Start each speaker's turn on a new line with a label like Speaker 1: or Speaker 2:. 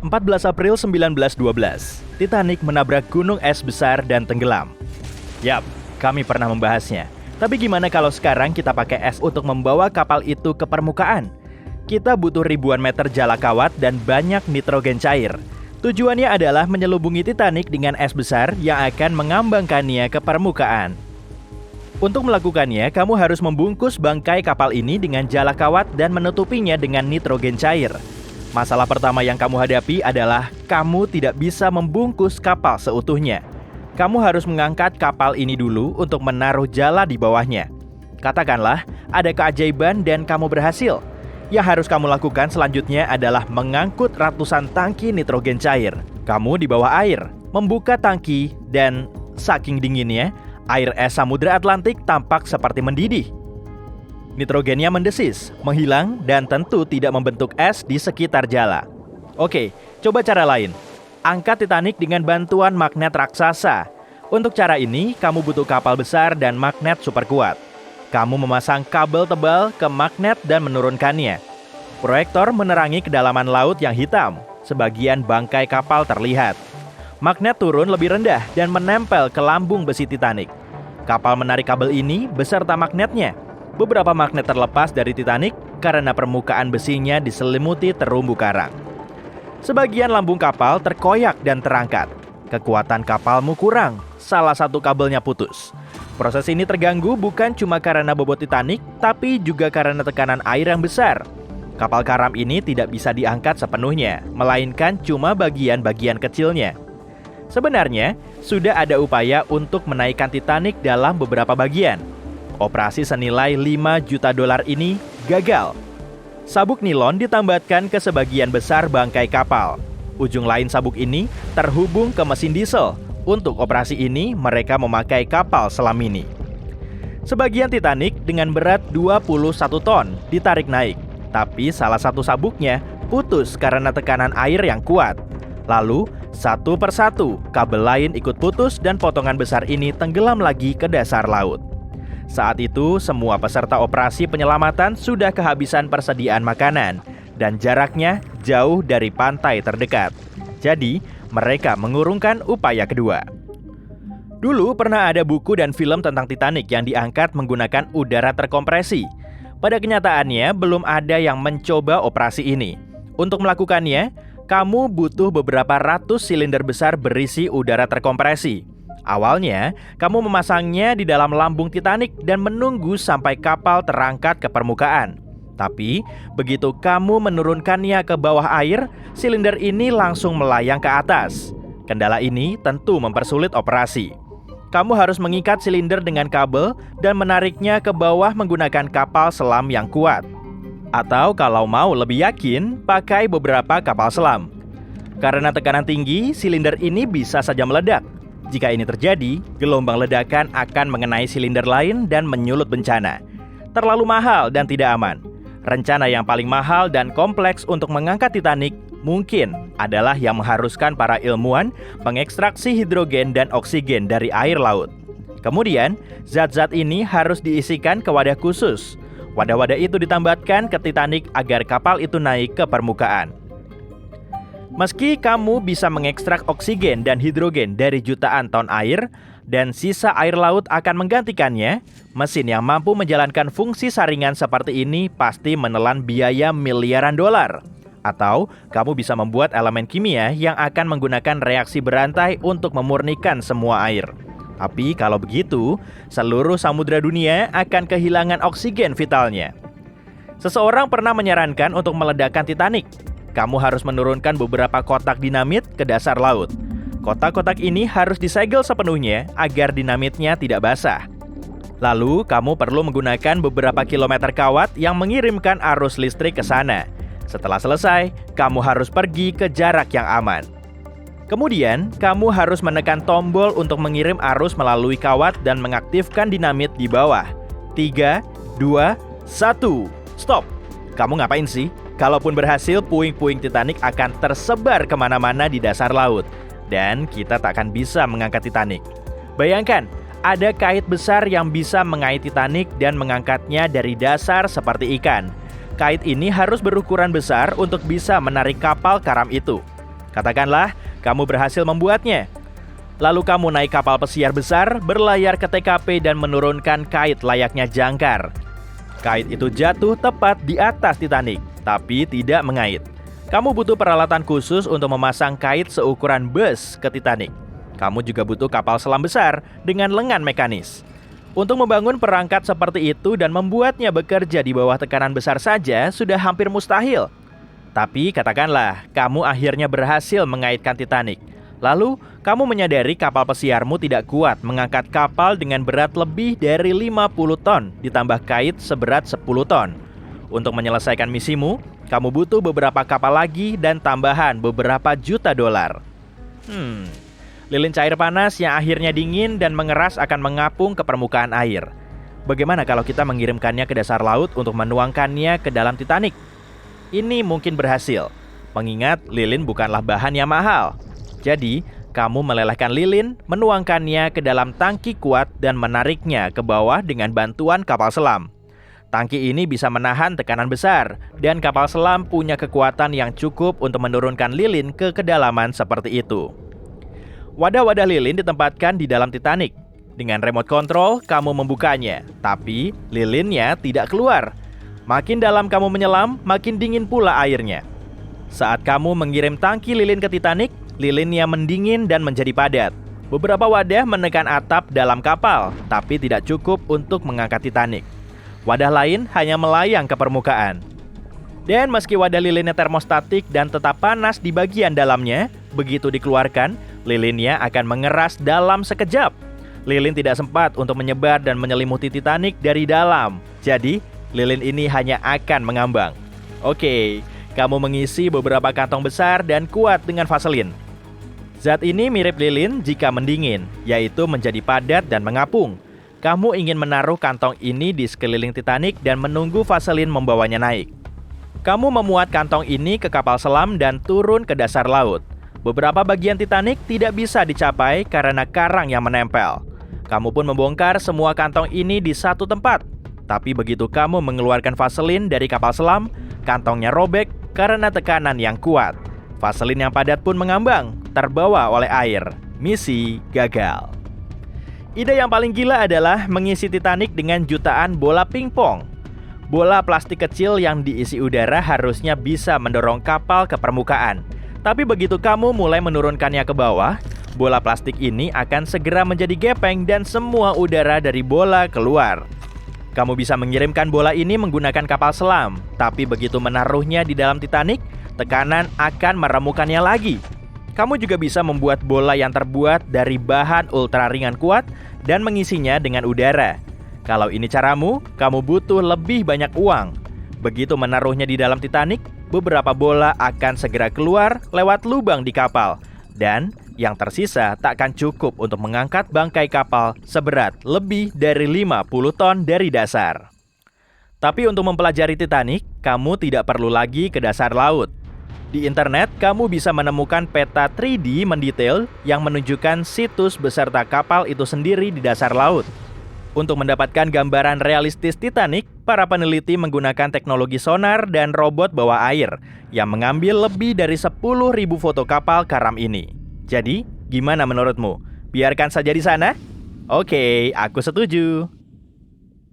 Speaker 1: 14 April 1912, Titanic menabrak gunung es besar dan tenggelam. Yap, kami pernah membahasnya. Tapi gimana kalau sekarang kita pakai es untuk membawa kapal itu ke permukaan? Kita butuh ribuan meter jala kawat dan banyak nitrogen cair. Tujuannya adalah menyelubungi Titanic dengan es besar yang akan mengambangkannya ke permukaan. Untuk melakukannya, kamu harus membungkus bangkai kapal ini dengan jala kawat dan menutupinya dengan nitrogen cair. Masalah pertama yang kamu hadapi adalah kamu tidak bisa membungkus kapal seutuhnya. Kamu harus mengangkat kapal ini dulu untuk menaruh jala di bawahnya. Katakanlah ada keajaiban dan kamu berhasil. Yang harus kamu lakukan selanjutnya adalah mengangkut ratusan tangki nitrogen cair. Kamu di bawah air, membuka tangki, dan saking dinginnya, air es Samudra Atlantik tampak seperti mendidih. Nitrogennya mendesis, menghilang, dan tentu tidak membentuk es di sekitar jala. Oke, coba cara lain. Angkat Titanic dengan bantuan magnet raksasa. Untuk cara ini, kamu butuh kapal besar dan magnet super kuat. Kamu memasang kabel tebal ke magnet dan menurunkannya. Proyektor menerangi kedalaman laut yang hitam. Sebagian bangkai kapal terlihat. Magnet turun lebih rendah dan menempel ke lambung besi Titanic. Kapal menarik kabel ini beserta magnetnya. Beberapa magnet terlepas dari Titanic karena permukaan besinya diselimuti terumbu karang. Sebagian lambung kapal terkoyak dan terangkat. Kekuatan kapalmu kurang, salah satu kabelnya putus. Proses ini terganggu bukan cuma karena bobot Titanic, tapi juga karena tekanan air yang besar. Kapal karam ini tidak bisa diangkat sepenuhnya, melainkan cuma bagian-bagian kecilnya. Sebenarnya, sudah ada upaya untuk menaikkan Titanic dalam beberapa bagian. Operasi senilai $5 juta ini gagal. Sabuk nilon ditambatkan ke sebagian besar bangkai kapal. Ujung lain sabuk ini terhubung ke mesin diesel. Untuk operasi ini, mereka memakai kapal selam mini. Sebagian Titanic dengan berat 21 ton ditarik naik, tapi salah satu sabuknya putus karena tekanan air yang kuat. Lalu, satu persatu, kabel lain ikut putus dan potongan besar ini tenggelam lagi ke dasar laut. Saat itu, semua peserta operasi penyelamatan sudah kehabisan persediaan makanan dan jaraknya jauh dari pantai terdekat. Jadi, mereka mengurungkan upaya kedua. Dulu pernah ada buku dan film tentang Titanic yang diangkat menggunakan udara terkompresi. Pada kenyataannya, belum ada yang mencoba operasi ini. Untuk melakukannya, kamu butuh beberapa ratus silinder besar berisi udara terkompresi. Awalnya, kamu memasangnya di dalam lambung Titanic dan menunggu sampai kapal terangkat ke permukaan. Tapi, begitu kamu menurunkannya ke bawah air, silinder ini langsung melayang ke atas. Kendala ini tentu mempersulit operasi. Kamu harus mengikat silinder dengan kabel dan menariknya ke bawah menggunakan kapal selam yang kuat. Atau kalau mau lebih yakin, pakai beberapa kapal selam. Karena tekanan tinggi, silinder ini bisa saja meledak. Jika ini terjadi, gelombang ledakan akan mengenai silinder lain dan menyulut bencana. Terlalu mahal dan tidak aman. Rencana yang paling mahal dan kompleks untuk mengangkat Titanic mungkin adalah yang mengharuskan para ilmuwan mengekstraksi hidrogen dan oksigen dari air laut. Kemudian, zat-zat ini harus diisikan ke wadah khusus. Wadah-wadah itu ditambatkan ke Titanic agar kapal itu naik ke permukaan. Meski kamu bisa mengekstrak oksigen dan hidrogen dari jutaan ton air, dan sisa air laut akan menggantikannya, mesin yang mampu menjalankan fungsi saringan seperti ini pasti menelan biaya miliaran dolar. Atau, kamu bisa membuat elemen kimia yang akan menggunakan reaksi berantai untuk memurnikan semua air. Tapi kalau begitu, seluruh samudra dunia akan kehilangan oksigen vitalnya. Seseorang pernah menyarankan untuk meledakkan Titanic. Kamu harus menurunkan beberapa kotak dinamit ke dasar laut. Kotak-kotak ini harus disegel sepenuhnya agar dinamitnya tidak basah. Lalu, kamu perlu menggunakan beberapa kilometer kawat yang mengirimkan arus listrik ke sana. Setelah selesai, kamu harus pergi ke jarak yang aman. Kemudian, kamu harus menekan tombol untuk mengirim arus melalui kawat dan mengaktifkan dinamit di bawah. 3, 2, 1, stop! Kamu ngapain sih? Kalaupun berhasil, puing-puing Titanic akan tersebar kemana-mana di dasar laut. Dan kita tak akan bisa mengangkat Titanic. Bayangkan, ada kait besar yang bisa mengait Titanic dan mengangkatnya dari dasar seperti ikan. Kait ini harus berukuran besar untuk bisa menarik kapal karam itu. Katakanlah, kamu berhasil membuatnya. Lalu kamu naik kapal pesiar besar, berlayar ke TKP dan menurunkan kait layaknya jangkar. Kait itu jatuh tepat di atas Titanic, tapi tidak mengait. Kamu butuh peralatan khusus untuk memasang kait seukuran bus ke Titanic. Kamu juga butuh kapal selam besar dengan lengan mekanis. Untuk membangun perangkat seperti itu dan membuatnya bekerja di bawah tekanan besar saja sudah hampir mustahil. Tapi katakanlah, kamu akhirnya berhasil mengaitkan Titanic. Lalu, kamu menyadari kapal pesiarmu tidak kuat mengangkat kapal dengan berat lebih dari 50 ton ditambah kait seberat 10 ton. Untuk menyelesaikan misimu, kamu butuh beberapa kapal lagi dan tambahan beberapa juta dolar. Lilin cair panas yang akhirnya dingin dan mengeras akan mengapung ke permukaan air. Bagaimana kalau kita mengirimkannya ke dasar laut untuk menuangkannya ke dalam Titanic? Ini mungkin berhasil, mengingat lilin bukanlah bahan yang mahal. Jadi, kamu melelehkan lilin, menuangkannya ke dalam tangki kuat dan menariknya ke bawah dengan bantuan kapal selam. Tangki ini bisa menahan tekanan besar, dan kapal selam punya kekuatan yang cukup untuk menurunkan lilin ke kedalaman seperti itu. Wadah-wadah lilin ditempatkan di dalam Titanic. Dengan remote control, kamu membukanya, tapi lilinnya tidak keluar. Makin dalam kamu menyelam, makin dingin pula airnya. Saat kamu mengirim tangki lilin ke Titanic, lilinnya mendingin dan menjadi padat. Beberapa wadah menekan atap dalam kapal, tapi tidak cukup untuk mengangkat Titanic. Wadah lain hanya melayang ke permukaan. Dan meski wadah lilinnya termostatik dan tetap panas di bagian dalamnya, begitu dikeluarkan, lilinnya akan mengeras dalam sekejap. Lilin tidak sempat untuk menyebar dan menyelimuti Titanic dari dalam. Jadi, lilin ini hanya akan mengambang. Oke, kamu mengisi beberapa kantong besar dan kuat dengan vaselin. Zat ini mirip lilin jika mendingin, yaitu menjadi padat dan mengapung. Kamu ingin menaruh kantong ini di sekeliling Titanic dan menunggu vaselin membawanya naik. Kamu memuat kantong ini ke kapal selam dan turun ke dasar laut. Beberapa bagian Titanic tidak bisa dicapai karena karang yang menempel. Kamu pun membongkar semua kantong ini di satu tempat. Tapi begitu kamu mengeluarkan vaselin dari kapal selam, kantongnya robek karena tekanan yang kuat. Vaselin yang padat pun mengambang, terbawa oleh air. Misi gagal. Ide yang paling gila adalah mengisi Titanic dengan jutaan bola pingpong. Bola plastik kecil yang diisi udara harusnya bisa mendorong kapal ke permukaan. Tapi begitu kamu mulai menurunkannya ke bawah, bola plastik ini akan segera menjadi gepeng dan semua udara dari bola keluar. Kamu bisa mengirimkan bola ini menggunakan kapal selam, tapi begitu menaruhnya di dalam Titanic, tekanan akan meremukannya lagi. Kamu juga bisa membuat bola yang terbuat dari bahan ultra ringan kuat dan mengisinya dengan udara. Kalau ini caramu, kamu butuh lebih banyak uang. Begitu menaruhnya di dalam Titanic, beberapa bola akan segera keluar lewat lubang di kapal. Dan yang tersisa tak akan cukup untuk mengangkat bangkai kapal seberat lebih dari 50 ton dari dasar. Tapi untuk mempelajari Titanic, kamu tidak perlu lagi ke dasar laut. Di internet, kamu bisa menemukan peta 3D mendetail yang menunjukkan situs beserta kapal itu sendiri di dasar laut. Untuk mendapatkan gambaran realistis Titanic, para peneliti menggunakan teknologi sonar dan robot bawah air yang mengambil lebih dari 10.000 foto kapal karam ini. Jadi, gimana menurutmu? Biarkan saja di sana? Oke, aku setuju.